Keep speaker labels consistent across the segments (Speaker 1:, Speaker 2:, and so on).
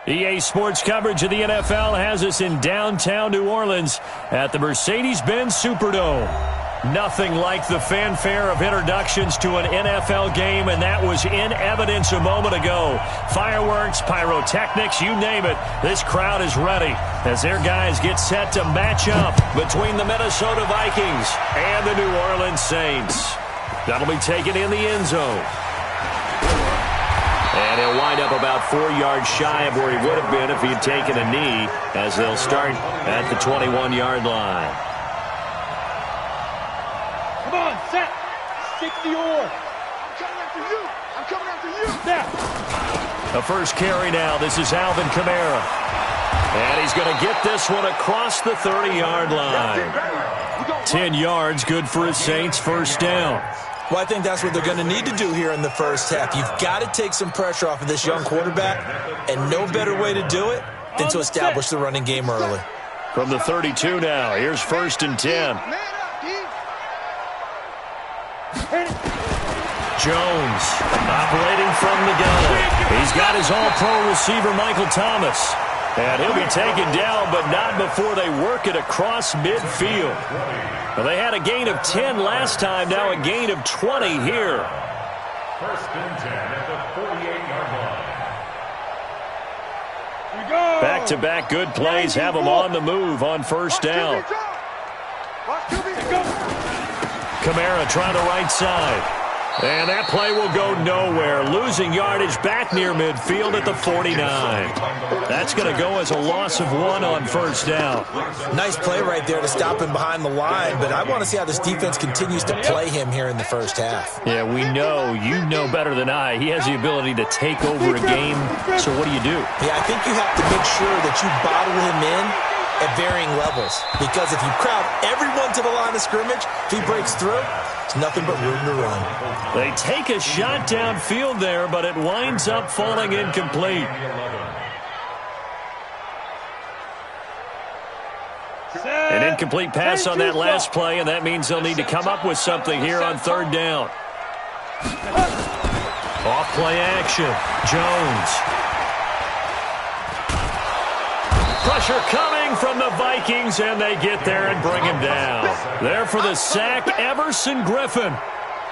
Speaker 1: EA Sports coverage of the NFL has us in downtown New Orleans at the Mercedes-Benz Superdome. Nothing like the fanfare of introductions to an NFL game, and that was in evidence a moment ago. Fireworks, pyrotechnics, you name it. This crowd is ready as their guys get set to match up between the Minnesota Vikings and the New Orleans Saints. That'll be taken in the end zone. And he'll wind up about 4 yards shy of where he would have been if he had taken a knee, as they'll start at the 21-yard line.
Speaker 2: Come on, set. 60 or. I'm coming after you. I'm coming after you. Step.
Speaker 1: The first carry now. This is Alvin Kamara. And he's going to get this one across the 30-yard line. 10 yards, good for his Saints, first down.
Speaker 3: Well, I think that's what they're going to need to do here in the first half. You've got to take some pressure off of this young quarterback, and no better way to do it than to establish the running game early.
Speaker 1: From the 32 now, here's 1st and 10. Jones operating from the gun. He's got his all-pro receiver, Michael Thomas. And he'll be taken down, but not before they work it across midfield. Well, they had a gain of 10 last time, now a gain of 20 here.
Speaker 2: 1st and 10 at the 48-yard line.
Speaker 1: Back-to-back good plays have them on the move on first down. Kamara trying the right side. And that play will go nowhere. Losing yardage back near midfield at the 49. That's going to go as a loss of 1 on first down.
Speaker 3: Nice play right there to stop him behind the line, but I want to see how this defense continues to play him here in the first half.
Speaker 1: Yeah, we know. You know better than I. He has the ability to take over a game. So what do you do?
Speaker 3: Yeah, I think you have to make sure that you bottle him in at varying levels, because if you crowd everyone to the line of scrimmage, if he breaks through, it's nothing but room to run.
Speaker 1: They take a shot downfield there, but it winds up falling incomplete. An incomplete pass on that last play, and that means they'll need to come up with something here on 3rd down. Off play action. Jones. Pressure coming from the Vikings, and they get there and bring him down. There for the sack, Everson Griffin.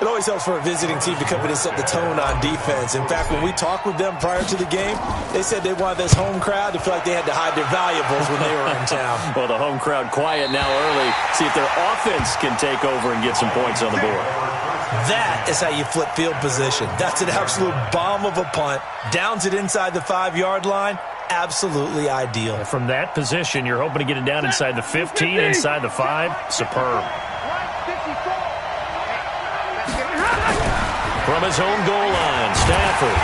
Speaker 3: It always helps for a visiting team to come in and set the tone on defense. In fact, when we talked with them prior to the game, they said they wanted this home crowd to feel like they had to hide their valuables when they were in town.
Speaker 1: Well, the home crowd quiet now early. See if their offense can take over and get some points on the board.
Speaker 3: That is how you flip field position. That's an absolute bomb of a punt. Downs it inside the 5-yard line. Absolutely ideal.
Speaker 1: From that position, you're hoping to get it down inside the 15, inside the 5. Superb. From his own goal line, Stafford.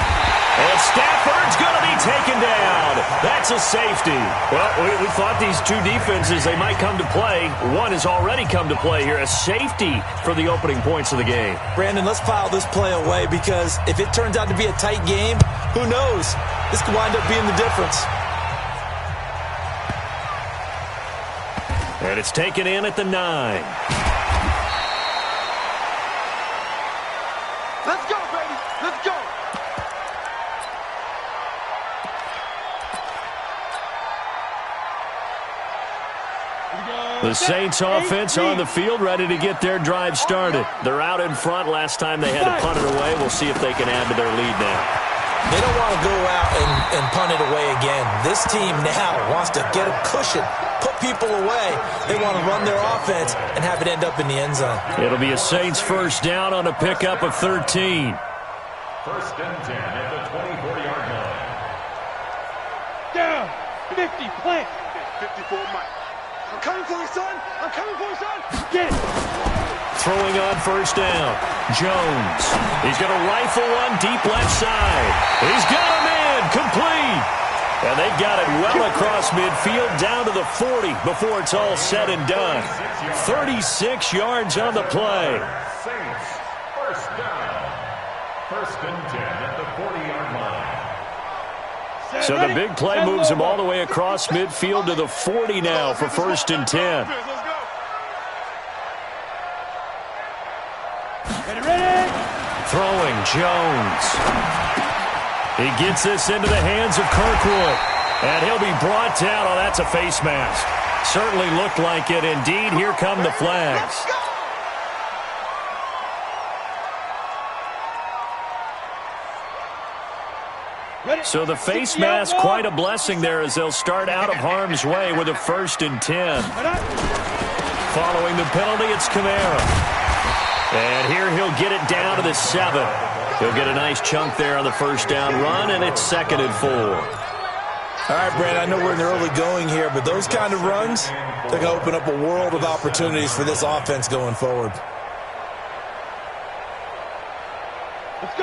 Speaker 1: And Stafford's going to be taken down. That's a safety. Well, we thought these two defenses, they might come to play. One has already come to play here. A safety for the opening points of the game.
Speaker 3: Brandon, let's file this play away, because if it turns out to be a tight game, who knows? This could wind up being the difference.
Speaker 1: And it's taken in at the 9.
Speaker 2: Let's go, baby. Let's go.
Speaker 1: The Saints offense on the field, ready to get their drive started. They're out in front. Last time they had to punt it away. We'll see if they can add to their lead now.
Speaker 3: They don't want to go out and punt it away again. This team now wants to get a cushion, put people away. They want to run their offense and have it end up in the end zone.
Speaker 1: It'll be a Saints first down on a pickup of 13.
Speaker 2: 1st and 10 at the 24-yard line. Down. 50, plant. 54, Mike. I'm coming for you, son. I'm coming for you, son. Get it.
Speaker 1: Throwing on first down. Jones. He's going to rifle one deep left side. He's got him in. Complete. And they've got it well across midfield down to the 40 before it's all said and done. 36 yards on the play.
Speaker 2: Saints, first down. 1st and 10 at the 40-yard line.
Speaker 1: So the big play moves him all the way across midfield to the 40 now for 1st and 10. Throwing, Jones. He gets this into the hands of Kirkwood. And he'll be brought down. Oh, that's a face mask. Certainly looked like it. Indeed, here come the flags. So the face mask, quite a blessing there as they'll start out of harm's way with a 1st and 10. Following the penalty, it's Kamara. And here he'll get it down to the 7. He'll get a nice chunk there on the 1st down run, and it's 2nd and 4.
Speaker 3: All right, Brad, I know we're in the early going here, but those kind of runs, they're going to open up a world of opportunities for this offense going forward.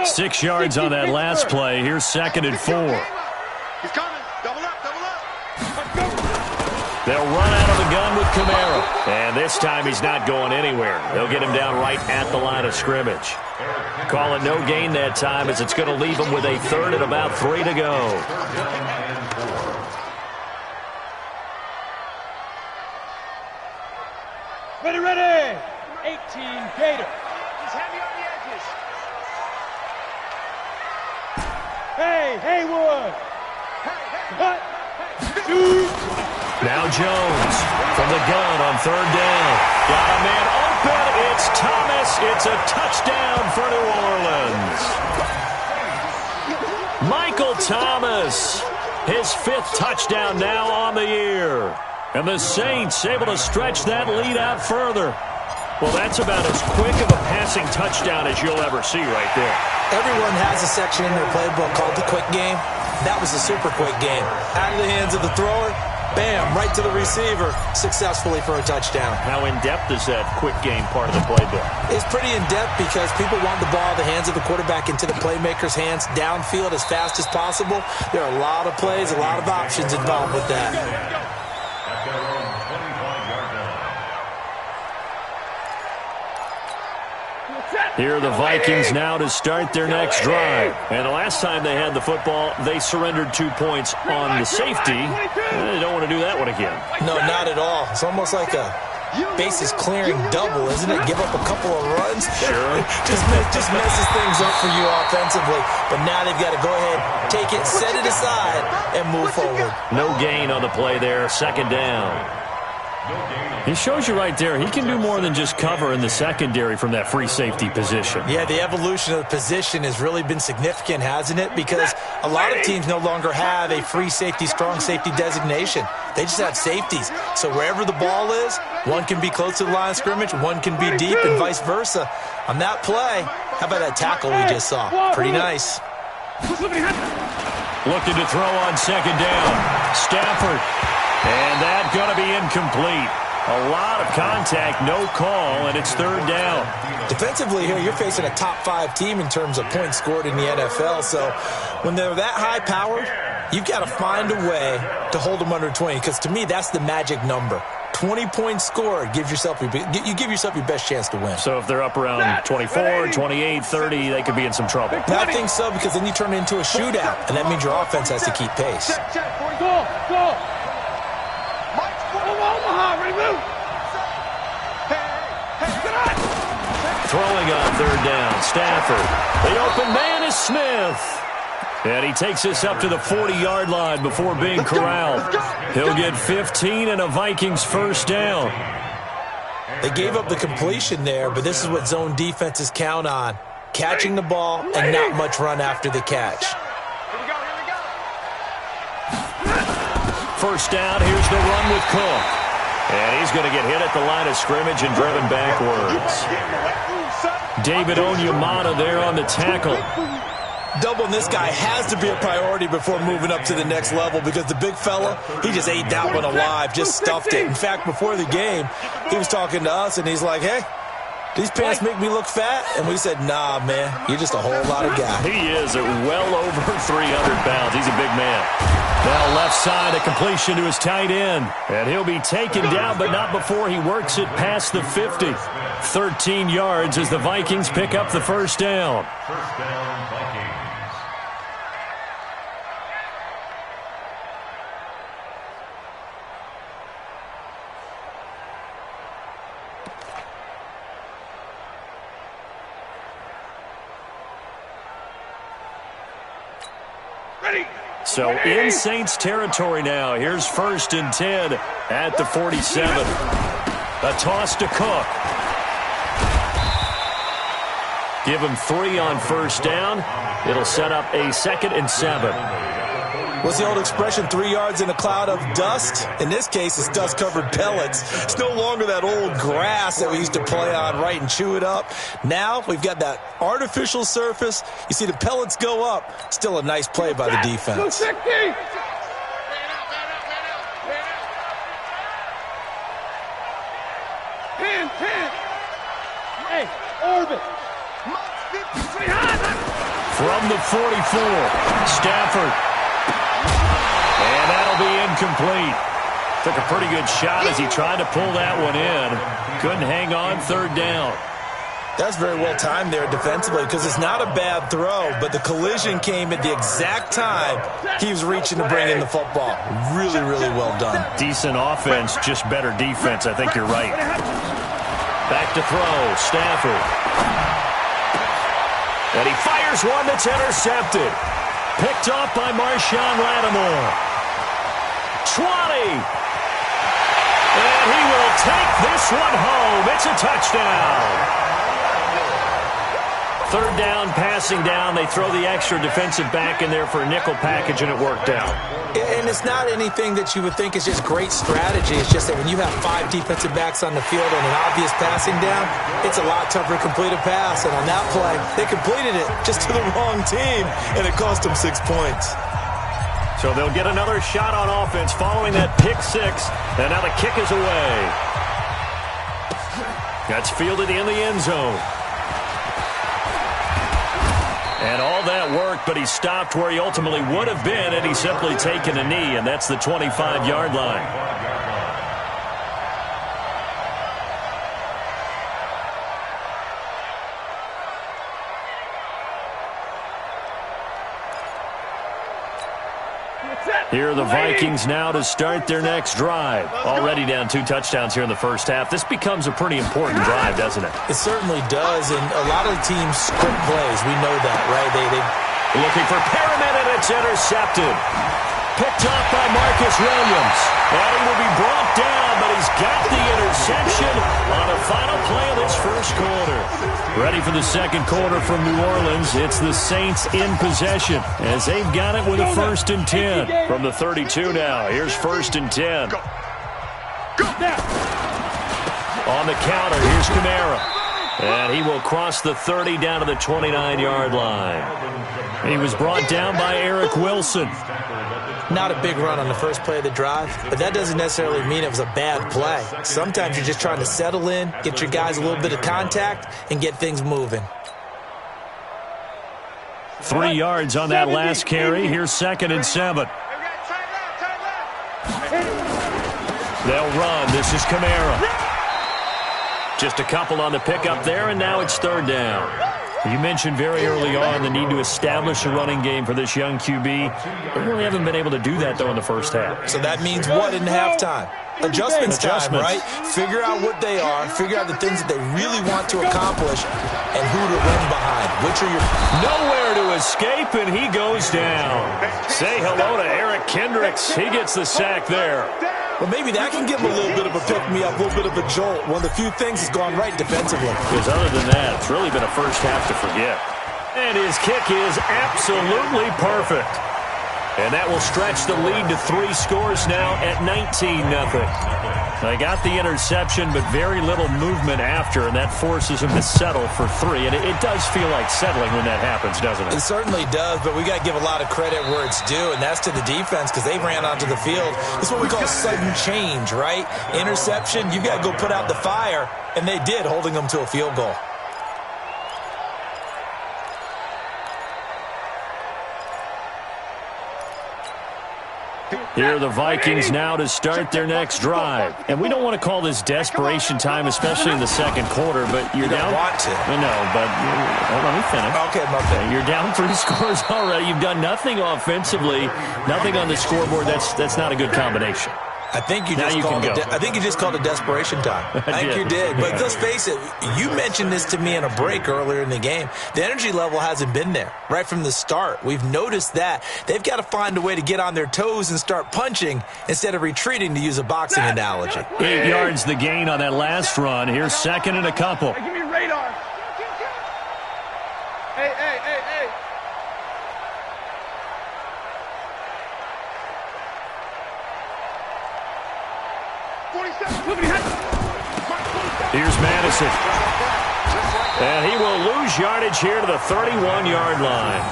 Speaker 1: 6 yards on that last play. Here's 2nd and 4.
Speaker 2: He's coming. Double up, double up.
Speaker 1: They'll run out of the gun with Kamara. And this time he's not going anywhere. They'll get him down right at the line of scrimmage. Call it no gain that time as it's going to leave him with a 3rd and about 3 to go.
Speaker 4: Ready, ready. 18 Gator.
Speaker 2: He's heavy on the edges.
Speaker 4: Hey, Haywood. Cut. Shoot.
Speaker 1: Now Jones from the gun on 3rd down. Got a man open. It's Thomas. It's a touchdown for New Orleans. Michael Thomas, his 5th touchdown now on the year. And the Saints able to stretch that lead out further. Well, that's about as quick of a passing touchdown as you'll ever see right there.
Speaker 3: Everyone has a section in their playbook called the quick game. That was a super quick game. Out of the hands of the thrower, bam, right to the receiver, successfully for a touchdown.
Speaker 1: How in-depth is that quick game part of the playbook?
Speaker 3: It's pretty in-depth because people want the ball, the hands of the quarterback into the playmaker's hands, downfield as fast as possible. There are a lot of plays, a lot of options involved with that.
Speaker 1: Here are the Vikings now to start their next drive. And the last time they had the football, they surrendered 2 points on the safety. They don't want to do that one again.
Speaker 3: No, not at all. It's almost like a bases clearing double, isn't it? Give up a couple of runs.
Speaker 1: Sure.
Speaker 3: just messes things up for you offensively. But now they've got to go ahead, take it, set it aside, and move forward.
Speaker 1: No gain on the play there. 2nd down. He shows you right there, he can do more than just cover in the secondary from that free safety position.
Speaker 3: Yeah, the evolution of the position has really been significant, hasn't it? Because a lot of teams no longer have a free safety, strong safety designation. They just have safeties. So wherever the ball is, one can be close to the line of scrimmage, one can be deep, and vice versa. On that play, how about that tackle we just saw? Pretty nice.
Speaker 1: Looking to throw on 2nd down. Stafford. And that's going to be incomplete. A lot of contact, no call, and it's 3rd down.
Speaker 3: Defensively here, you're facing a top-5 team in terms of points scored in the NFL. So when they're that high-powered, you've got to find a way to hold them under 20. Because to me, that's the magic number. 20 points scored, you give yourself your best chance to win.
Speaker 1: So if they're up around 24, 28, 30, they could be in some trouble.
Speaker 3: I think so, because then you turn it into a shootout, and that means your offense has to keep pace.
Speaker 4: Go. Omaha, ready, move.
Speaker 1: Throwing on 3rd down, Stafford. The open man is Smith. And he takes this up to the 40-yard line before being corralled. He'll get 15 and a Vikings 1st down.
Speaker 3: They gave up the completion there, but this is what zone defenses count on. Catching the ball and not much run after the catch.
Speaker 1: First down, here's the run with Cook. And he's going to get hit at the line of scrimmage and driven backwards. David Onyemata there on the tackle.
Speaker 3: Doubling this guy has to be a priority before moving up to the next level because the big fella, he just ate that one alive, just stuffed it. In fact, before the game, he was talking to us, and he's like, hey, these pants make me look fat? And we said, nah, man, you're just a whole lot of guy.
Speaker 1: He is at well over 300 pounds. He's a big man. Now left side, a completion to his tight end. And he'll be taken down, but not before he works it past the 50. 13 yards as the Vikings pick up the 1st down.
Speaker 5: First down, Vikings.
Speaker 2: Ready.
Speaker 1: So in Saints territory now. Here's 1st and 10 at the 47. A toss to Cook. Give him 3 on 1st down. It'll set up a 2nd and 7.
Speaker 3: What's the old expression, 3 yards in a cloud of dust? In this case, it's dust-covered pellets. It's no longer that old grass that we used to play on, right, and chew it up. Now we've got that artificial surface. You see the pellets go up. Still a nice play by the defense.
Speaker 4: Hey, orbit.
Speaker 1: From the 44, Stafford. And that'll be incomplete. Took a pretty good shot as he tried to pull that one in. Couldn't hang on, 3rd down.
Speaker 3: That's very well timed there defensively because it's not a bad throw, but the collision came at the exact time he was reaching to bring in the football. Really, really well done.
Speaker 1: Decent offense, just better defense. I think you're right. Back to throw, Stafford. And he fires one that's intercepted. Picked off by Marshawn Lattimore. 20. And he will take this one home. It's a touchdown. 3rd down, passing down. They throw the extra defensive back in there for a nickel package, and it worked out.
Speaker 3: And it's not anything that you would think is just great strategy. It's just that when you have 5 defensive backs on the field and an obvious passing down, it's a lot tougher to complete a pass. And on that play, they completed it just to the wrong team, and it cost them 6 points.
Speaker 1: So they'll get another shot on offense following that pick 6, and now the kick is away. That's fielded in the end zone. And all that worked, but he stopped where he ultimately would have been had he simply taken a knee, and that's the 25-yard line. Here are the Vikings now to start their next drive. Already down 2 touchdowns here in the first half. This becomes a pretty important drive, doesn't it?
Speaker 3: It certainly does, and a lot of the teams script plays. We know that, right? They
Speaker 1: looking for Perriman, and it's intercepted. Picked off by Marcus Williams. And he will be brought down, but he's got the interception on the final play of this first quarter. Ready for the second quarter from New Orleans. It's the Saints in possession as they've got it with a 1st and 10. From the 32 now, here's 1st and 10. On the counter, here's Kamara. And he will cross the 30 down to the 29-yard line. He was brought down by Eric Wilson.
Speaker 3: Not a big run on the first play of the drive, but that doesn't necessarily mean it was a bad play. Sometimes you're just trying to settle in, get your guys a little bit of contact, and get things moving.
Speaker 1: 3 yards on that last carry. Here's 2nd and 7. They'll run. This is Kamara. Just a couple on the pickup there, and now it's 3rd down. You mentioned very early on the need to establish a running game for this young QB. They really haven't been able to do that, though, in the first half.
Speaker 3: So that means what in halftime? Adjustments time, right? Figure out what they are, figure out the things that they really want to accomplish, and who to run behind. Which are your...
Speaker 1: Nowhere to escape, and he goes down. Say hello to Eric Kendricks. He gets the sack there.
Speaker 3: Well, maybe that can give him a little bit of a pick-me-up, a little bit of a jolt. One of the few things that's gone right defensively.
Speaker 1: Because other than that, it's really been a first half to forget. And his kick is absolutely perfect. And that will stretch the lead to 3 scores now at 19-0. They got the interception, but very little movement after, and that forces him to settle for 3. And it does feel like settling when that happens, doesn't it?
Speaker 3: It certainly does, but we got to give a lot of credit where it's due, and that's to the defense because they ran onto the field. It's what we call sudden change, right? Interception, you got to go put out the fire, and they did, holding them to a field goal.
Speaker 1: Here are the Vikings now to start their next drive. And we don't want to call this desperation time, especially in the second quarter, but you're down.
Speaker 3: You don't want to.
Speaker 1: No, but let me finish.
Speaker 3: Okay, my bad.
Speaker 1: You're down 3 scores already. You've done nothing offensively, nothing on the scoreboard. That's not a good combination.
Speaker 3: I think you
Speaker 1: Now
Speaker 3: just
Speaker 1: you
Speaker 3: called
Speaker 1: can
Speaker 3: it.
Speaker 1: go.
Speaker 3: I think you just called it desperation time. I think you did. But let's face it. You mentioned this to me in a break earlier in the game. The energy level hasn't been there right from the start. We've noticed that they've got to find a way to get on their toes and start punching instead of retreating, to use a boxing analogy.
Speaker 1: 8 yards the gain on that last run. Here's second and a couple.
Speaker 4: Hey, give me radar. Hey, hey, hey, hey.
Speaker 1: Here's Madison. And he will lose yardage here to the 31-yard line.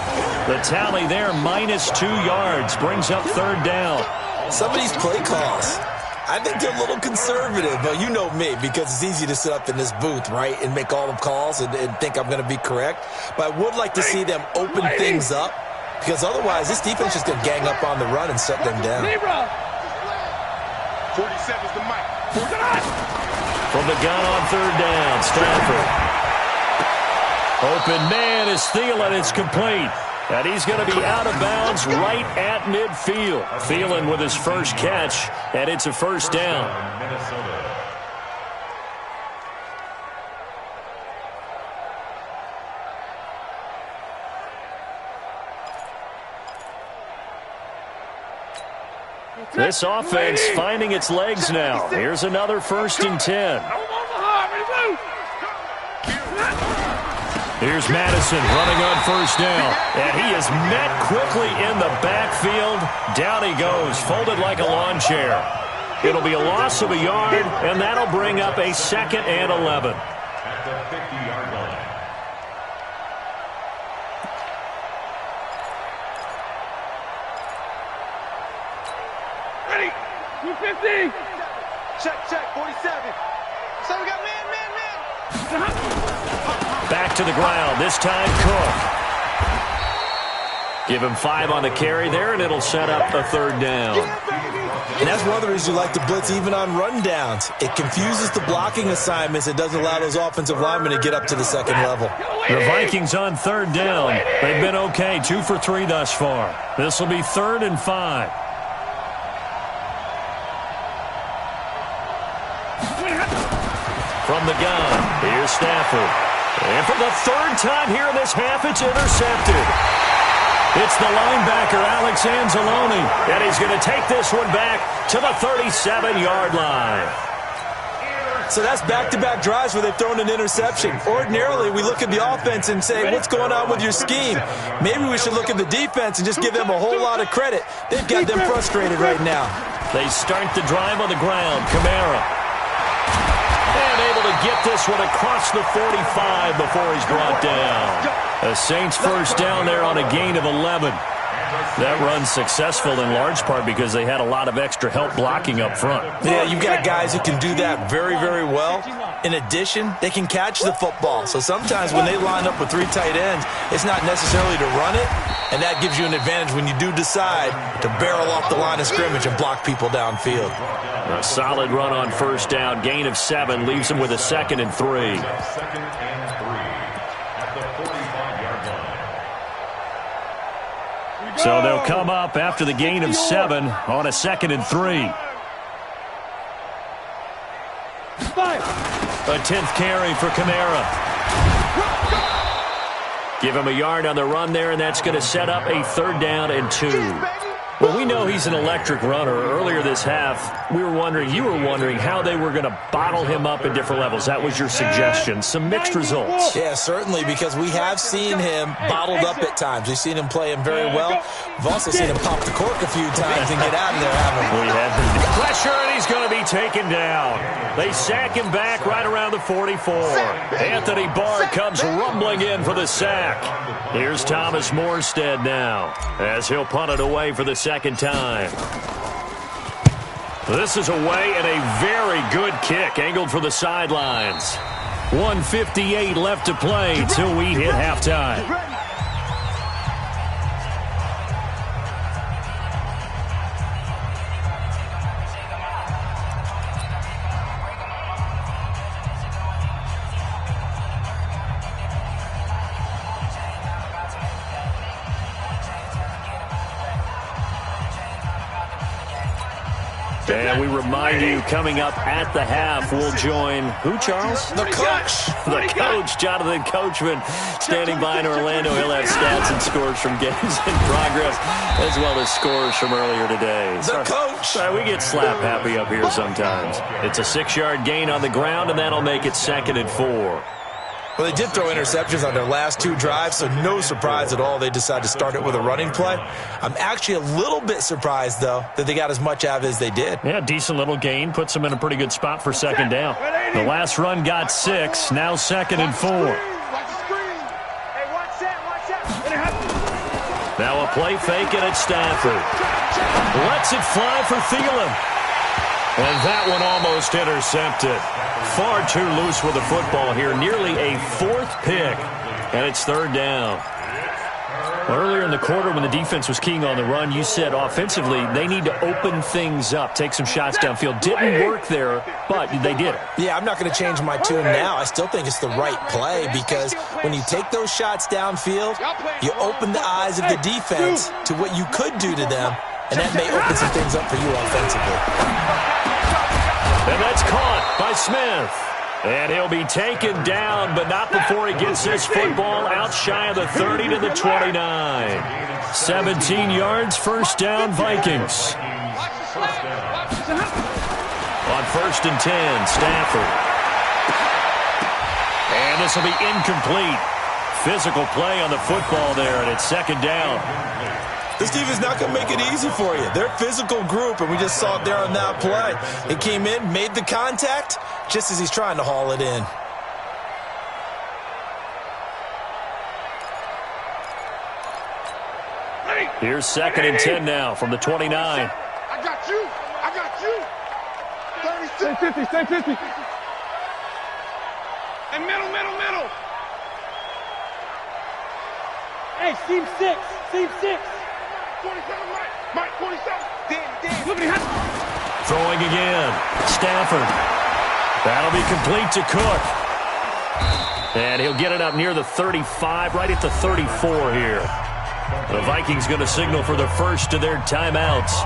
Speaker 1: The tally there, -2 yards, brings up third down.
Speaker 3: Some of these play calls, I think they're a little conservative, but you know me, because it's easy to sit up in this booth, right, and make all the calls and think I'm going to be correct. But I would like to see them open things up, because otherwise this defense is going to gang up on the run and shut them down.
Speaker 2: 47's the mic.
Speaker 1: From the gun on third down, Stafford. Open man is Thielen. It's complete. And he's going to be out of bounds right at midfield. Thielen with his first catch, and it's a first down. This offense finding its legs now. Here's another 1st and 10. Here's Madison running on first down. And he is met quickly in the backfield. Down he goes, folded like a lawn chair. It'll be a loss of a yard, and that'll bring up a 2nd and 11.
Speaker 5: At the 50-yard line.
Speaker 4: Ready. 250.
Speaker 2: Check, 47. So we got man.
Speaker 1: Back to the ground, this time Cook. Give him 5 on the carry there, and it'll set up a third down.
Speaker 3: And that's one of the reasons you like to blitz even on rundowns. It confuses the blocking assignments. It doesn't allow those offensive linemen to get up to the second level.
Speaker 1: The Vikings on third down. They've been okay, 2 for 3 thus far. This will be 3rd and 5. From the gun, here's Stafford. And for the 3rd time here in this half, it's intercepted. It's the linebacker, Alex Anzalone, and he's going to take this one back to the 37-yard line.
Speaker 3: So that's back-to-back drives where they've thrown an interception. Ordinarily, we look at the offense and say, what's going on with your scheme? Maybe we should look at the defense and just give them a whole lot of credit. They've got them frustrated right now.
Speaker 1: They start the drive on the ground. Kamara. And able to get this one across the 45 before he's brought down. The Saints first down there on a gain of 11. That run's successful in large part because they had a lot of extra help blocking up front.
Speaker 3: Yeah, you've got guys who can do that very, very well. In addition, they can catch the football. So sometimes when they line up with 3 tight ends, it's not necessarily to run it, and that gives you an advantage when you do decide to barrel off the line of scrimmage and block people downfield.
Speaker 1: A solid run on first down. Gain of 7 leaves them with a 2nd and 3.
Speaker 5: 2nd and 3 at the 45-yard line.
Speaker 1: So they'll come up after the gain of 7 on a 2nd and 3. A 10th carry for Kamara. Give him a yard on the run there, and that's going to set up a 3rd down and 2. Well, we know he's an electric runner. Earlier this half, you were wondering how they were going to bottle him up at different levels. That was your suggestion. Some mixed results.
Speaker 3: Yeah, certainly, because we have seen him bottled up at times. We've seen him play him very well. We've also seen him pop the cork a few times and get out of there, haven't we?
Speaker 1: We have pressure, and he's going to be taken down. They sack him back right around the 44. Anthony Barr comes rumbling in for the sack. Here's Thomas Morstead now as he'll punt it away for the 2nd time. This is away and a very good kick angled for the sidelines. 1:58 left to play till we hit halftime. And we remind you, coming up at the half, we'll join who, Charles?
Speaker 3: The coach.
Speaker 1: The coach, Jonathan Coachman, standing by in Orlando. He'll have stats and scores from games in progress, as well as scores from earlier today.
Speaker 3: The coach.
Speaker 1: Sorry, we get slap happy up here sometimes. It's a 6-yard gain on the ground, and that'll make it 2nd and 4.
Speaker 3: Well, they did throw interceptions on their last 2 drives, so no surprise at all they decided to start it with a running play. I'm actually a little bit surprised, though, that they got as much out of it as they did.
Speaker 1: Yeah, decent little gain. Puts them in a pretty good spot for 2nd down. The last run got 6. Now 2nd and 4. Now a play fake, and it's Stafford. Lets it fly for Thielen. And that one almost intercepted. Far too loose with the football here. Nearly a 4th pick. And it's 3rd down. Well, earlier in the quarter when the defense was keying on the run, you said offensively they need to open things up, take some shots downfield. Didn't work there, but they did it.
Speaker 3: Yeah, I'm not going to change my tune now. I still think it's the right play because when you take those shots downfield, you open the eyes of the defense to what you could do to them, and that may open some things up for you offensively.
Speaker 1: And that's caught by Smith. And he'll be taken down, but not before he gets this football out shy of the 30 to the 29. 17 yards, 1st down, Vikings. On 1st and 10, Stafford. And this will be incomplete. Physical play on the football there, and it's 2nd down.
Speaker 3: This team is not going to make it easy for you. They're a physical group, and we just saw it there on that play. It came in, made the contact, just as he's trying to haul it in.
Speaker 1: Here's 2nd and 10 now from the 29.
Speaker 2: I got you. I got you. 36.
Speaker 4: Stay 50. And middle.
Speaker 6: Hey, seam 6.
Speaker 2: 47, Mike, 47. Dan.
Speaker 4: Look at him.
Speaker 1: Throwing again. Stafford. That'll be complete to Cook. And he'll get it up near the 35, right at the 34 here. The Vikings going to signal for the first of their timeouts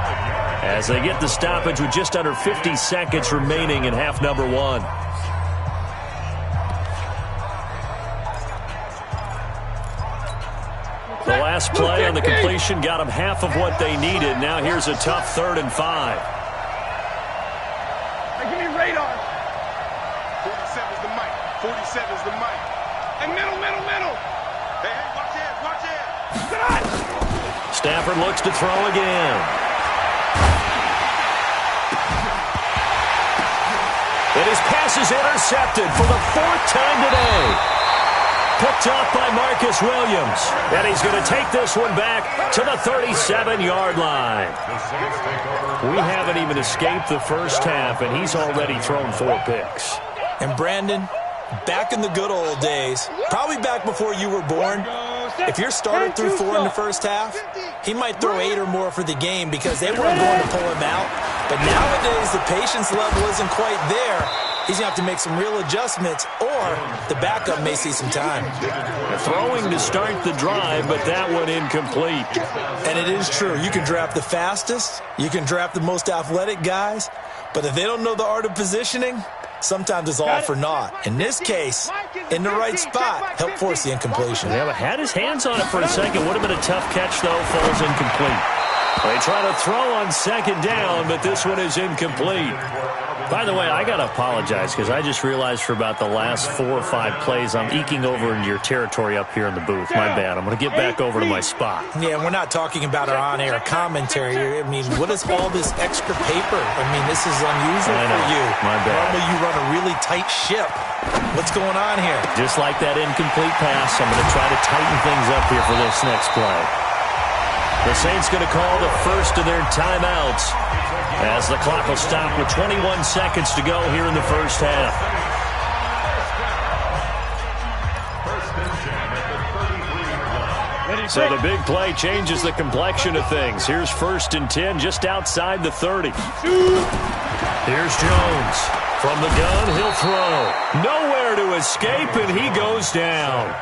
Speaker 1: as they get the stoppage with just under 50 seconds remaining in half number 1. The last play on the completion got them half of what they needed. Now here's a tough 3rd and 5.
Speaker 4: Hey, give me radar.
Speaker 2: 47's the mic. 47's the mic.
Speaker 4: And middle.
Speaker 2: Hey, watch it.
Speaker 1: Stafford looks to throw again. And his pass is intercepted for the 4th time today. Picked off by Marcus Williams. And he's going to take this one back to the 37-yard line. We haven't even escaped the first half, and he's already thrown 4 picks.
Speaker 3: And Brandon, back in the good old days, probably back before you were born, if your starter threw 4 in the first half, he might throw 8 or more for the game because they weren't going to pull him out. But nowadays, the patience level isn't quite there. He's going to have to make some real adjustments, or the backup may see some time.
Speaker 1: Throwing to start the drive, but that one incomplete.
Speaker 3: And it is true. You can draft the fastest. You can draft the most athletic guys. But if they don't know the art of positioning, sometimes it's all for naught. In this case, in the right spot, helped force the incompletion.
Speaker 1: Yeah, but had his hands on it for a second. Would have been a tough catch, though. Falls incomplete. They try to throw on 2nd down, but this one is incomplete. By the way, I got to apologize because I just realized for about the last 4 or 5 plays I'm eking over into your territory up here in the booth. My bad. I'm going to get back over to my spot.
Speaker 3: Yeah, we're not talking about our on-air commentary. I mean, what is all this extra paper? I mean, this is unusual for you.
Speaker 1: My bad.
Speaker 3: Normally you run a really tight ship. What's going on here?
Speaker 1: Just like that incomplete pass, I'm going to try to tighten things up here for this next play. The Saints going to call the first of their timeouts as the clock will stop with 21 seconds to go here in the first half. So the big play changes the complexion of things. Here's 1st and 10 just outside the 30. Here's Jones. From the gun, he'll throw. Nowhere to escape, and he goes down.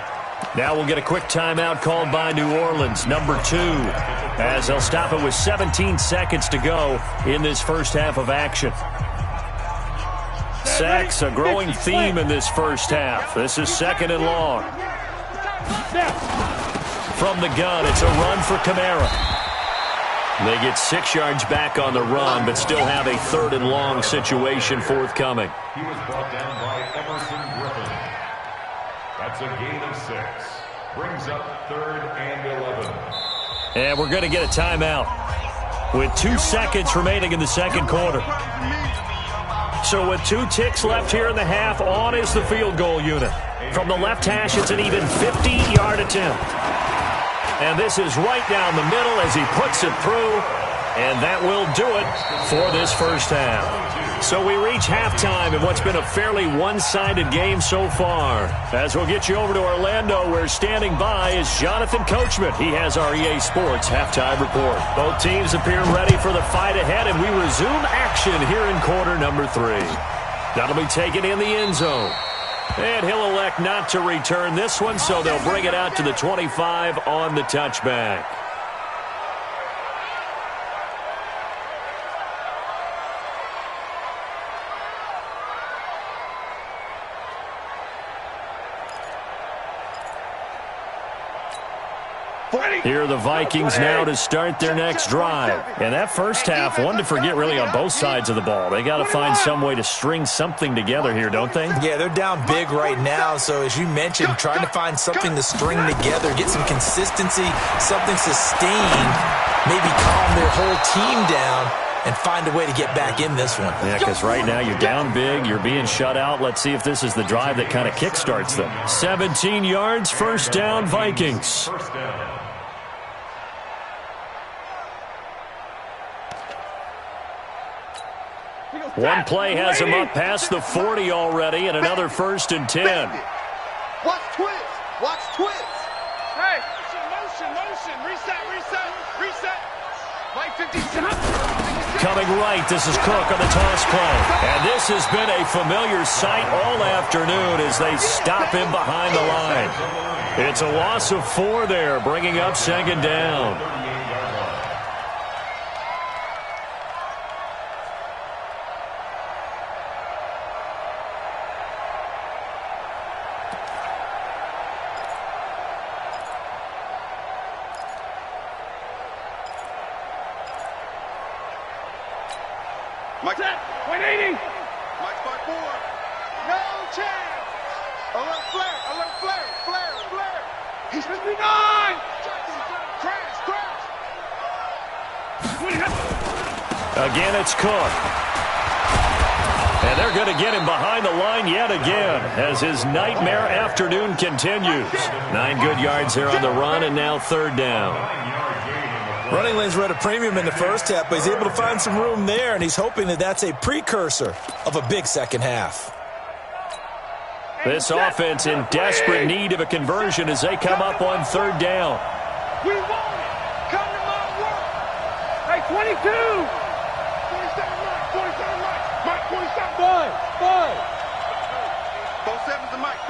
Speaker 1: Now we'll get a quick timeout called by New Orleans, number 2, as they'll stop it with 17 seconds to go in this first half of action. Sacks, a growing theme in this first half. This is 2nd and long. From the gun, it's a run for Kamara. They get 6 yards back on the run, but still have a 3rd and long situation forthcoming.
Speaker 5: He was brought down by Emerson Griffin. That's a gain of 6. Brings up 3rd and 11.
Speaker 1: And we're going to get a timeout with 2 seconds remaining in the second quarter. So with 2 ticks left here in the half, on is the field goal unit. From the left hash, it's an even 50-yard attempt. And this is right down the middle as he puts it through. And that will do it for this first half. So we reach halftime in what's been a fairly one-sided game so far. As we'll get you over to Orlando, where standing by is Jonathan Coachman. He has our EA Sports halftime report. Both teams appear ready for the fight ahead, and we resume action here in quarter number 3. That'll be taken in the end zone. And he'll elect not to return this one, so they'll bring it out to the 25 on the touchback. Here are the Vikings now to start their next drive. And that first half, one to forget really on both sides of the ball. They got to find some way to string something together here, don't they?
Speaker 3: Yeah, they're down big right now. So as you mentioned, trying to find something to string together, get some consistency, something sustained, maybe calm their whole team down and find a way to get back in this one.
Speaker 1: Yeah, because right now you're down big, you're being shut out. Let's see if this is the drive that kind of kickstarts them. 17 yards, first down, Vikings.
Speaker 5: First down.
Speaker 1: One play has him up past the 40 already, and another 1st and 10.
Speaker 2: Watch twist. Watch twist.
Speaker 4: Hey, motion. Reset. Like 50
Speaker 1: Coming right, this is Cook on the toss play. And this has been a familiar sight all afternoon as they stop him behind the line. It's a loss of 4 there, bringing up 2nd down.
Speaker 2: Mike,
Speaker 4: 180.
Speaker 2: Mike, spot 4. No chance. Alert flare.
Speaker 4: He's 59.
Speaker 2: Crash.
Speaker 1: Again, it's Cook. And they're going to get him behind the line yet again as his nightmare afternoon continues. 9 good yards there on the run, and now 3rd down.
Speaker 3: Running lanes were at a premium in the first half, but he's able to find some room there, and he's hoping that that's a precursor of a big second half.
Speaker 1: This offense in desperate need of a conversion as they come up on 3rd down.
Speaker 4: We want it. Come to my work. Hey, 22. 47 Mike. 47.
Speaker 6: Five.
Speaker 2: 47's the Mike.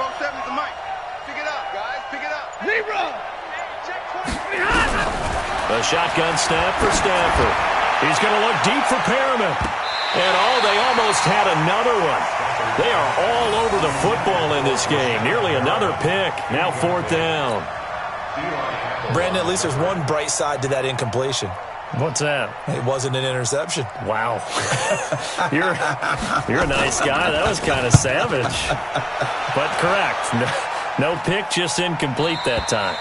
Speaker 2: Pick it up, guys. Pick it up.
Speaker 4: Zero.
Speaker 2: Check 20.
Speaker 1: The shotgun snap for Stafford. He's going to look deep for Perriman. And they almost had another one. They are all over the football in this game. Nearly another pick. Now 4th down.
Speaker 3: Brandon, at least there's one bright side to that incompletion.
Speaker 1: What's that?
Speaker 3: It wasn't an interception.
Speaker 1: Wow. You're a nice guy. That was kind of savage. But correct. No pick, just incomplete that time.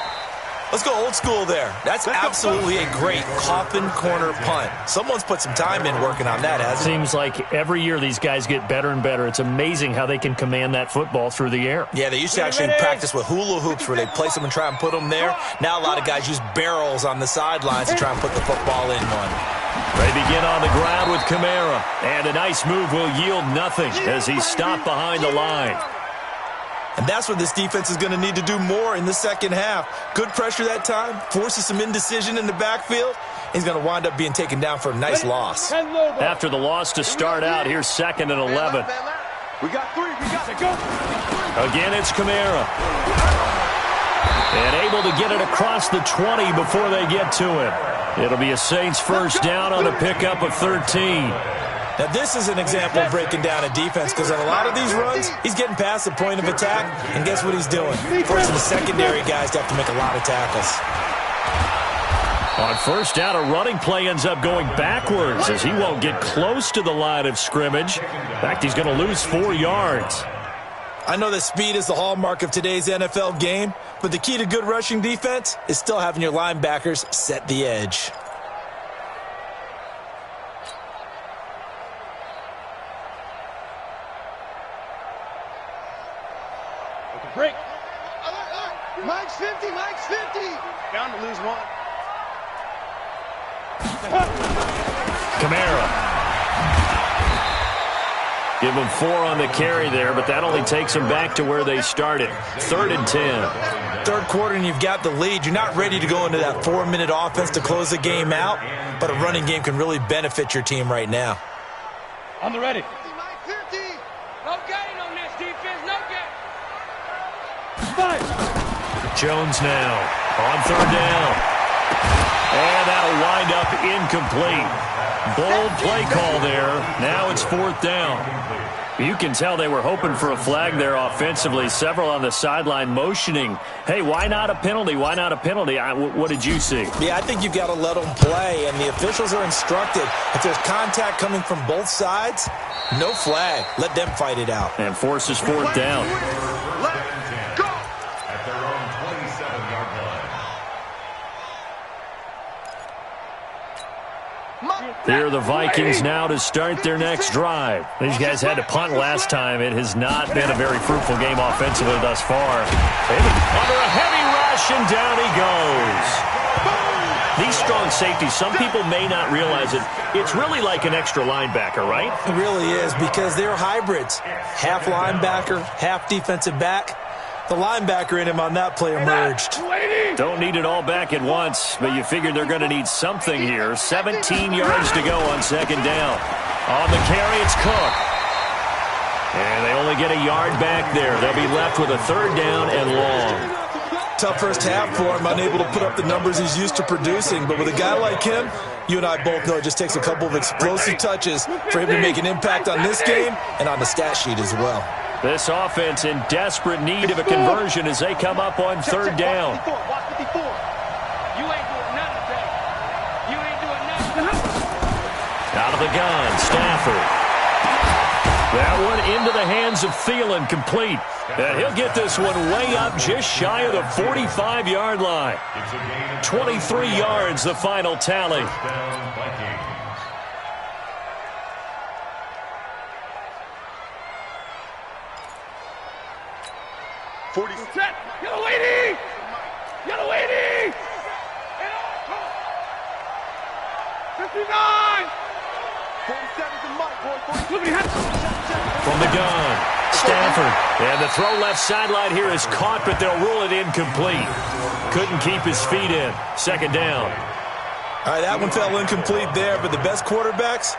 Speaker 3: Let's go old school there. That's absolutely a great coffin corner punt. Someone's put some time in working on that, hasn't it?
Speaker 1: Seems like every year these guys get better and better. It's amazing how they can command that football through the air.
Speaker 3: Yeah, they used to actually practice with hula hoops where they place them and try and put them there. Now a lot of guys use barrels on the sidelines to try and put the football in one.
Speaker 1: They begin on the ground with Kamara. And a nice move will yield nothing as he's stopped behind the line.
Speaker 3: And that's what this defense is going to need to do more in the second half. Good pressure that time, forces some indecision in the backfield. He's going to wind up being taken down for a nice loss.
Speaker 1: After the loss to start out, here's 2nd and 11.
Speaker 2: We got 3. We got to go.
Speaker 1: Again, it's Kamara. unable to get it across the 20 before they get to it. It'll be a Saints first down on a pickup of 13.
Speaker 3: Now, this is an example of breaking down a defense because on a lot of these runs, he's getting past the point of attack, and guess what he's doing? Forcing the secondary guys to have to make a lot of tackles.
Speaker 1: On first down, a running play ends up going backwards as he won't get close to the line of scrimmage. In fact, he's going to lose 4 yards.
Speaker 3: I know that speed is the hallmark of today's NFL game, but the key to good rushing defense is still having your linebackers set the edge.
Speaker 6: Break.
Speaker 2: Mike's 50, Mike's 50.
Speaker 6: Bound to lose 1.
Speaker 1: Kamara. Give them 4 on the carry there, but that only takes them back to where they started. 3rd and 10.
Speaker 3: Third quarter and you've got the lead. You're not ready to go into that 4-minute offense to close the game out, but a running game can really benefit your team right now.
Speaker 6: On the ready.
Speaker 2: Mike 50.
Speaker 4: No gain on this defense, no gain.
Speaker 6: 5.
Speaker 1: Jones now on 3rd down. And that'll wind up incomplete. Bold play call there. Now it's 4th down. You can tell they were hoping for a flag there offensively. Several on the sideline motioning, hey, why not a penalty? Why not a penalty? What did you see?
Speaker 3: Yeah, I think you've got to let them play, and the officials are instructed. If there's contact coming from both sides, no flag. Let them fight it out.
Speaker 1: And forces 4th down.
Speaker 2: Let's go.
Speaker 5: At their own 27-yard line.
Speaker 1: Here are the Vikings now to start their next drive. These guys had to punt last time. It has not been a very fruitful game offensively thus far. Under a heavy rush, and down he goes. These strong safeties, some people may not realize it. It's really like an extra linebacker, right?
Speaker 3: It really is because they're hybrids. Half linebacker, half defensive back. The linebacker in him on that play emerged.
Speaker 1: Don't need it all back at once, but you figure they're going to need something here. 17 yards to go on 2nd down. On the carry, it's Cook. And they only get a yard back there. They'll be left with a 3rd down and long.
Speaker 3: Tough first half for him, unable to put up the numbers he's used to producing. But with a guy like him, you and I both know it just takes a couple of explosive touches for him to make an impact on this game and on the stat sheet as well.
Speaker 1: This offense in desperate need of a conversion as they come up on 3rd down.
Speaker 2: Watch 54.
Speaker 4: You ain't doing nothing, Jay. You ain't doing nothing.
Speaker 1: Out of the gun, Stafford. That one into the hands of Thielen, complete. And he'll get this one way up just shy of the 45-yard line. 23 yards, the final tally.
Speaker 2: 40.
Speaker 4: Set. Yellow lady. Yellow lady. 59.
Speaker 2: 47 to Mike, boy.
Speaker 1: From the gun, Stafford. And the throw left sideline here is caught, but they'll rule it incomplete. Couldn't keep his feet in. 2nd down.
Speaker 3: All right, that one fell incomplete there, but the best quarterbacks,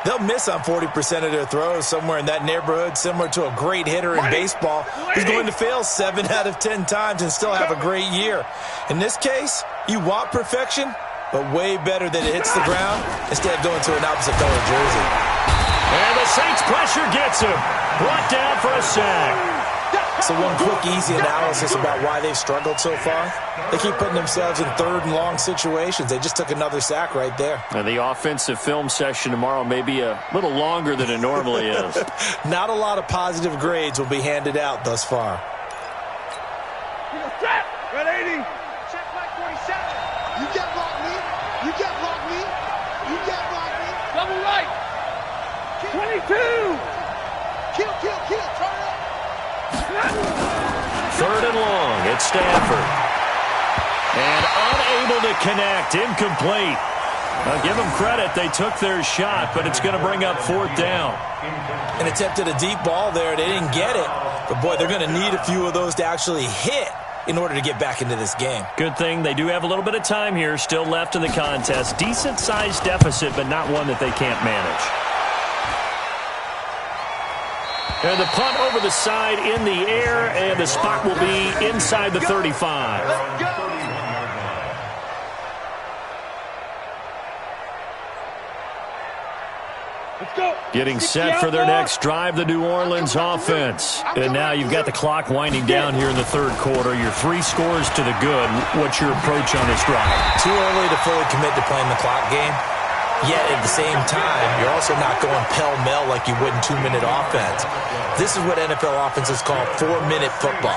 Speaker 3: they'll miss on 40% of their throws, somewhere in that neighborhood, similar to a great hitter in baseball who's going to fail 7 out of 10 times and still have a great year. In this case, you want perfection, but way better that it hits the ground instead of going to an opposite color jersey.
Speaker 1: And the Saints pressure gets him. Brought down for a sack.
Speaker 3: So one quick, easy analysis about why they've struggled so far. They keep putting themselves in 3rd and long situations. They just took another sack right there.
Speaker 1: And the offensive film session tomorrow may be a little longer than it normally is.
Speaker 3: Not a lot of positive grades will be handed out thus far.
Speaker 4: Set. Red 80.
Speaker 2: Check Mike 47. You get block me. You get block me. You get block me.
Speaker 4: Double right. 22.
Speaker 2: Kill. Turn it.
Speaker 1: 3rd and long. It's Stafford. And unable to connect. Incomplete. Now, give them credit. They took their shot, but it's going to bring up 4th down.
Speaker 3: And attempted a deep ball there. They didn't get it. But, boy, they're going to need a few of those to actually hit in order to get back into this game.
Speaker 1: Good thing they do have a little bit of time here still left in the contest. Decent-sized deficit, but not one that they can't manage. And the punt over the side in the air, and the spot will be inside the 35. Getting set for their next drive, the New Orleans offense. And now you've got the clock winding down here in the third quarter. Your 3 scores to the good. What's your approach on this drive?
Speaker 3: Too early to fully commit to playing the clock game. Yet at the same time, you're also not going pell-mell like you would in 2-minute offense. This is what NFL offenses call 4-minute football.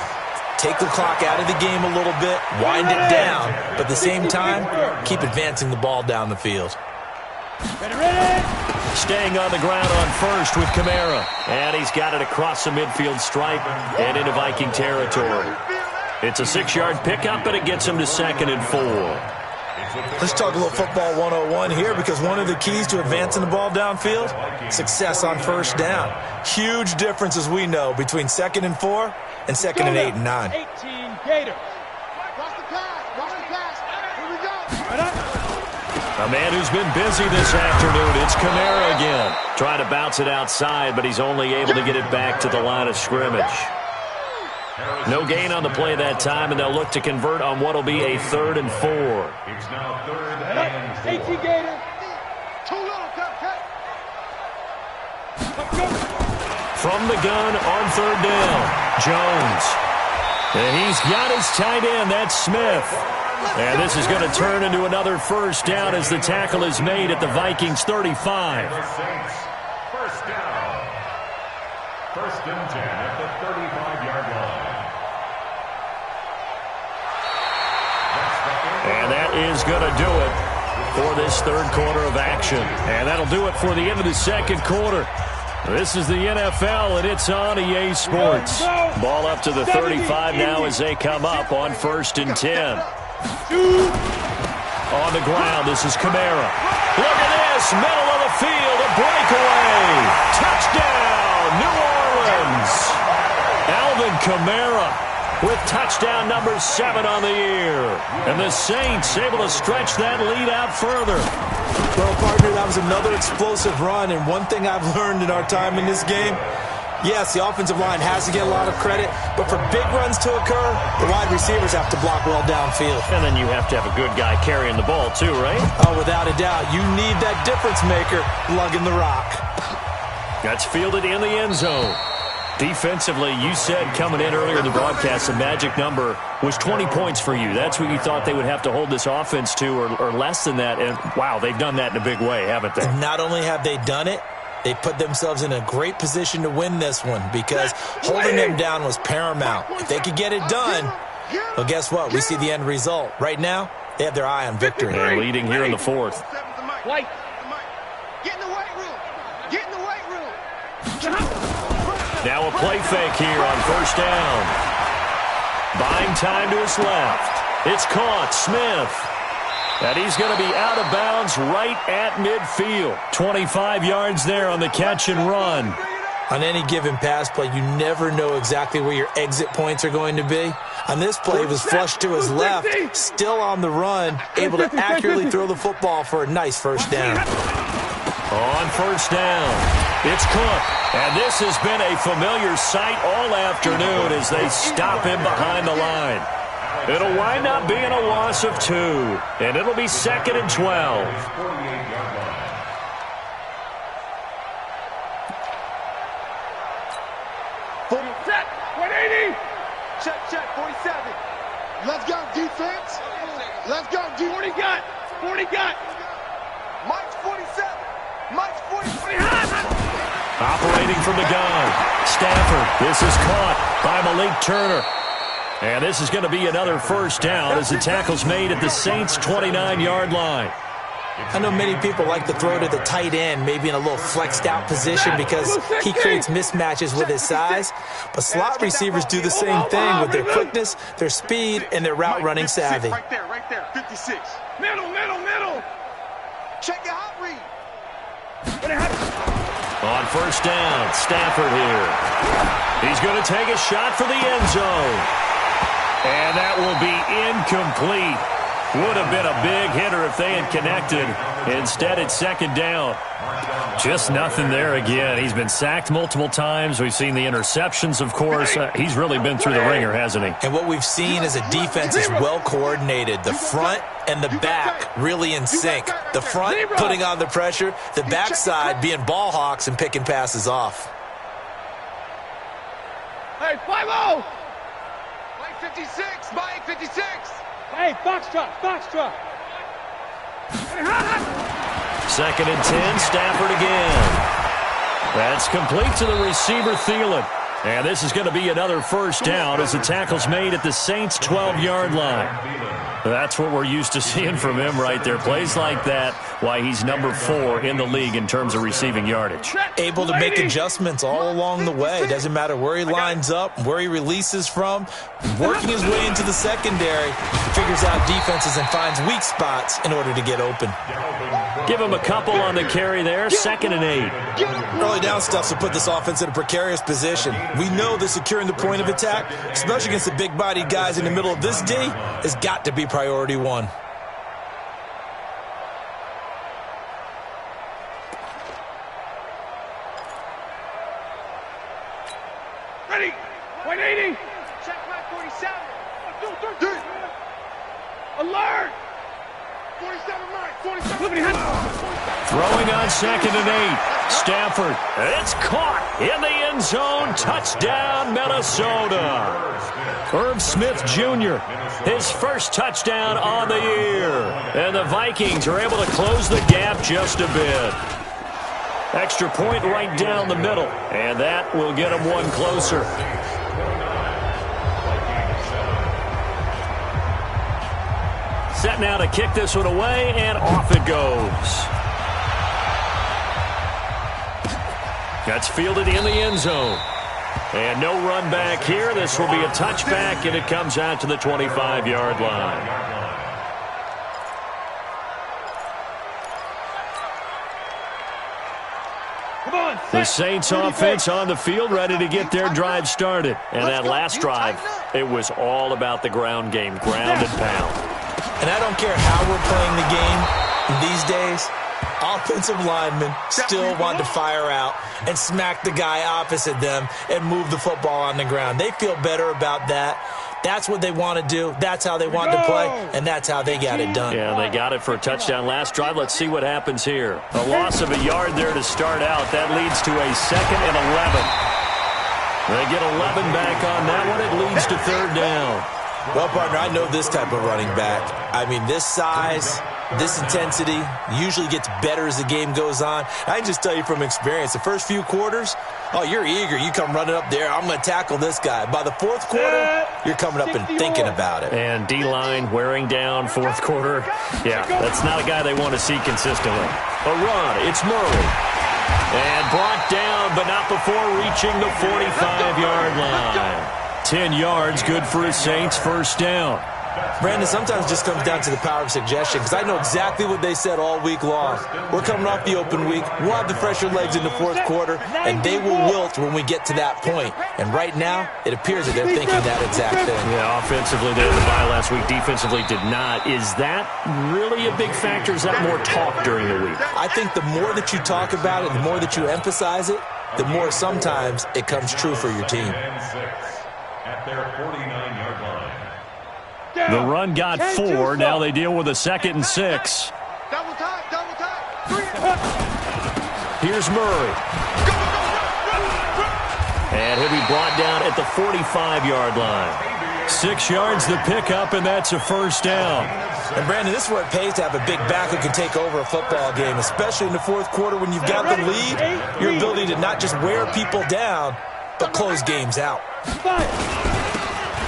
Speaker 3: Take the clock out of the game a little bit, wind it down, but at the same time, keep advancing the ball down the field.
Speaker 1: Staying on the ground on first with Kamara. And he's got it across the midfield stripe and into Viking territory. It's a 6-yard pickup, but it gets him to 2nd and 4.
Speaker 3: Let's talk a little football 101 here, because one of the keys to advancing the ball downfield, success on first down. Huge difference, as we know, between 2nd and 4 and 2nd and 8 and 9.
Speaker 6: 18 Gators. Watch the pass. Watch the pass. Here we go. Right up.
Speaker 1: A man who's been busy this afternoon. It's Kamara again. Trying to bounce it outside, but he's only able to get it back to the line of scrimmage. No gain on the play that time, and they'll look to convert on what will be a 3rd and 4.
Speaker 5: It's now 3rd and 4.
Speaker 6: 18 Gators. Too little, cut.
Speaker 1: From the gun on 3rd down, Jones. And he's got his tight end. That's Smith. And this is going to turn into another first down as the tackle is made at the Vikings 35.
Speaker 5: First down. 1st and 10 at the 35-yard line.
Speaker 1: And that is going to do it for this third quarter of action. And that'll do it for the end of the second quarter. This is the NFL, and it's on EA Sports. Ball up to the 35 now as they come up on 1st and 10. On the ground, this is Kamara. Look at this, middle of the field, a breakaway. Touchdown, New Orleans. Alvin Kamara with touchdown number 7 on the year. And the Saints able to stretch that lead out further.
Speaker 3: Well, partner, that was another explosive run, and one thing I've learned in our time in this game, yes, the offensive line has to get a lot of credit, but for big runs to occur, the wide receivers have to block well downfield.
Speaker 1: And then you have to have a good guy carrying the ball too, right?
Speaker 3: Oh, without a doubt. You need that difference maker lugging the rock.
Speaker 1: That's fielded in the end zone. Defensively, you said coming in earlier in the broadcast, the magic number was 20 points for you. That's what you thought they would have to hold this offense to, or less than that. And, wow, they've done that in a big way, haven't they?
Speaker 3: And not only have they done it, they put themselves in a great position to win this one, because holding them down was paramount. If they could get it done, well, guess what? We see the end result. Right now, they have their eye on victory.
Speaker 1: They're leading here in the 4th.
Speaker 6: White.
Speaker 2: Get in the weight room. Get in the weight room.
Speaker 1: Now a play fake here on 1st down. Buying time to his left. It's caught, Smith. And he's going to be out of bounds right at midfield. 25 yards there on the catch and run.
Speaker 3: On any given pass play, you never know exactly where your exit points are going to be. On this play, he was flushed to his left, still on the run, able to accurately throw the football for a nice first down.
Speaker 1: On 1st down, it's Cook. And this has been a familiar sight all afternoon as they stop him behind the line. It'll wind up being a loss of 2, and it'll be 2nd and 12.
Speaker 6: Set. 180.
Speaker 2: Check, 47. Let's go, defense. Let's go, defense.
Speaker 6: 40 got.
Speaker 2: Mike's 47. Mike's 47.
Speaker 1: Operating from the gun, Stafford. This is caught by Malik Turner. And this is going to be another first down as the tackle's made at the Saints' 29-yard line.
Speaker 3: I know many people like to throw to the tight end, maybe in a little flexed out position because he creates mismatches with his size. But slot receivers do the same thing with their quickness, their speed, and their route running savvy.
Speaker 2: Right there, 56.
Speaker 6: Middle.
Speaker 2: Check your hot read.
Speaker 1: On 1st down, Stafford here. He's going to take a shot for the end zone. And that will be incomplete. Would have been a big hitter if they had connected. Instead, it's second down. Just nothing there again. He's been sacked multiple times. We've seen the interceptions, of course. He's really been through the ringer, hasn't he?
Speaker 3: And what we've seen is a defense is well coordinated. The front and the back really in sync. The front putting on the pressure. The backside being ball hawks and picking passes off.
Speaker 4: Hey, 5-0!
Speaker 6: Mike 56, Mike 56.
Speaker 4: Hey, Foxtrot.
Speaker 1: Second and 10, Stafford again. That's complete to the receiver, Thielen. And this is going to be another first down as the tackle's made at the Saints' 12-yard line. That's what we're used to seeing from him right there. Plays like that, why he's number 4 in the league in terms of receiving yardage.
Speaker 3: Able to make adjustments all along the way. Doesn't matter where he lines up, where he releases from. Working his way into the secondary, figures out defenses and finds weak spots in order to get open.
Speaker 1: Give him a couple on the carry there. Second and 8.
Speaker 3: Early down stuff to put this offense in a precarious position. We know that securing the point of attack, especially against the big-bodied guys in the middle of this D, has got to be priority one.
Speaker 4: Ready! 180!
Speaker 6: Check back 47.
Speaker 4: Alert!
Speaker 6: 47, Mike. 47.
Speaker 4: Flippity hunt!
Speaker 1: Throwing on second and 8. Stafford. It's caught in the end zone. Touchdown, Minnesota. Herb Smith Jr., his first touchdown on the year. And the Vikings are able to close the gap just a bit. Extra point right down the middle. And that will get them one closer. Set now to kick this one away, and off it goes. That's fielded in the end zone. And no run back here. This will be a touchback, and it comes out to the 25-yard line. The Saints offense on the field, ready to get their drive started. And that last drive, it was all about the ground game, ground and pound.
Speaker 3: And I don't care how we're playing the game these days, offensive linemen still want to fire out and smack the guy opposite them and move the football on the ground. They feel better about that. That's what they want to do. That's how they want to play, and that's how they got it done.
Speaker 1: Yeah, they got it for a touchdown last drive. Let's see what happens here. A loss of a yard there to start out. That leads to a 2nd and 11. They get 11 back on that one. It leads to third down.
Speaker 3: Well, partner, I know this type of running back. I mean, this size, this intensity usually gets better as the game goes on. I can just tell you from experience, the first few quarters, oh, you're eager. You come running up there. I'm going to tackle this guy. By the fourth quarter, you're coming up and thinking about it.
Speaker 1: And D-line wearing down fourth quarter. Yeah, that's not a guy they want to see consistently. A run. It's Murray. And brought down, but not before reaching the 45-yard line. 10 yards, good for his Saints, first down.
Speaker 3: Brandon, sometimes it just comes down to the power of suggestion, because I know exactly what they said all week long. We're coming off the open week. We'll have the fresher legs in the fourth quarter, and they will wilt when we get to that point. And right now, it appears that they're thinking that exact thing.
Speaker 1: Yeah, offensively, they had the bye last week. Defensively, did not. Is that really a big factor? Is that more talk during the week?
Speaker 3: I think the more that you talk about it, the more that you emphasize it, the more sometimes it comes true for your team.
Speaker 5: At their 49-yard line.
Speaker 1: The run got 4. Now they deal with a 2nd and 6.
Speaker 6: Double time.
Speaker 1: Here's Murray. And he'll be brought down at the 45-yard line. 6 yards the pickup, and that's a first down.
Speaker 3: And, Brandon, this is where it pays to have a big back who can take over a football game, especially in the fourth quarter when you've got the lead. Your ability to not just wear people down, but close games out.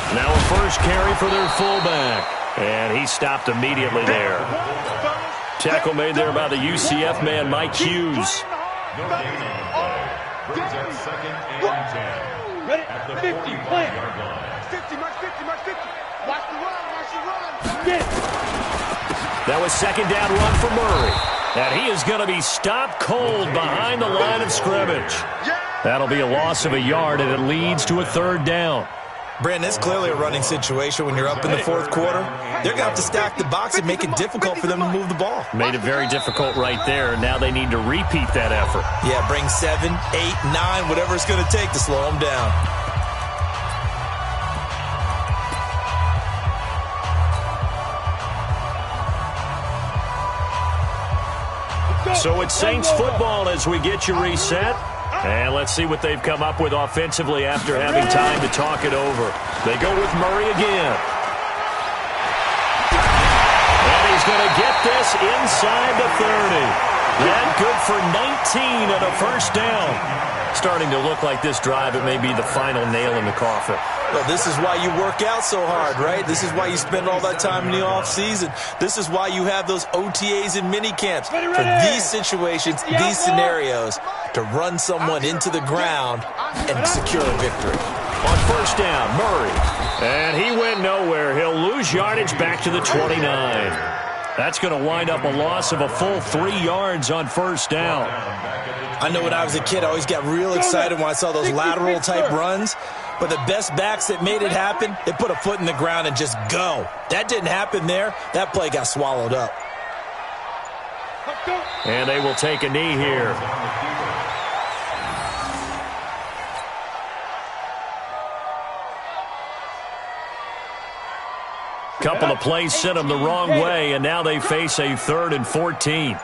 Speaker 1: Now a first carry for their fullback. And he stopped immediately there. Tackle made there by the UCF man, Mike Hughes.
Speaker 5: Brings up 2nd and 10.
Speaker 4: Ready?
Speaker 5: At the
Speaker 4: 50,
Speaker 5: 45-yard line.
Speaker 6: 50, Mike 50. Watch the run.
Speaker 4: Get.
Speaker 1: That was 2nd down run for Murray. And he is going to be stopped cold behind the line of scrimmage. That'll be a loss of a yard, and it leads to a third down.
Speaker 3: Brandon, it's clearly a running situation when you're up in the fourth quarter. They're going to have to stack the box and make it difficult for them to move the ball.
Speaker 1: Made it very difficult right there. Now they need to repeat that effort.
Speaker 3: Yeah, bring 7, 8, 9, whatever it's going to take to slow them down.
Speaker 1: So it's Saints football as we get you reset. And let's see what they've come up with offensively after having time to talk it over. They go with Murray again. And he's going to get this inside the 30. And good for 19 and a first down. Starting to look like this drive, it may be the final nail in the coffin.
Speaker 3: Well, this is why you work out so hard, right? This is why you spend all that time in the offseason. This is why you have those OTAs and mini camps. For these situations, these scenarios, to run someone into the ground and secure a victory.
Speaker 1: On first down, Murray. And he went nowhere. He'll lose yardage back to the 29. That's going to wind up a loss of a full 3 yards on first down.
Speaker 3: I know when I was a kid, I always got real excited when I saw those lateral-type runs. But the best backs that made it happen, they put a foot in the ground and just go. That didn't happen there. That play got swallowed up.
Speaker 1: And they will take a knee here. Couple of plays sent them the wrong way, and now they face a 3rd and 14.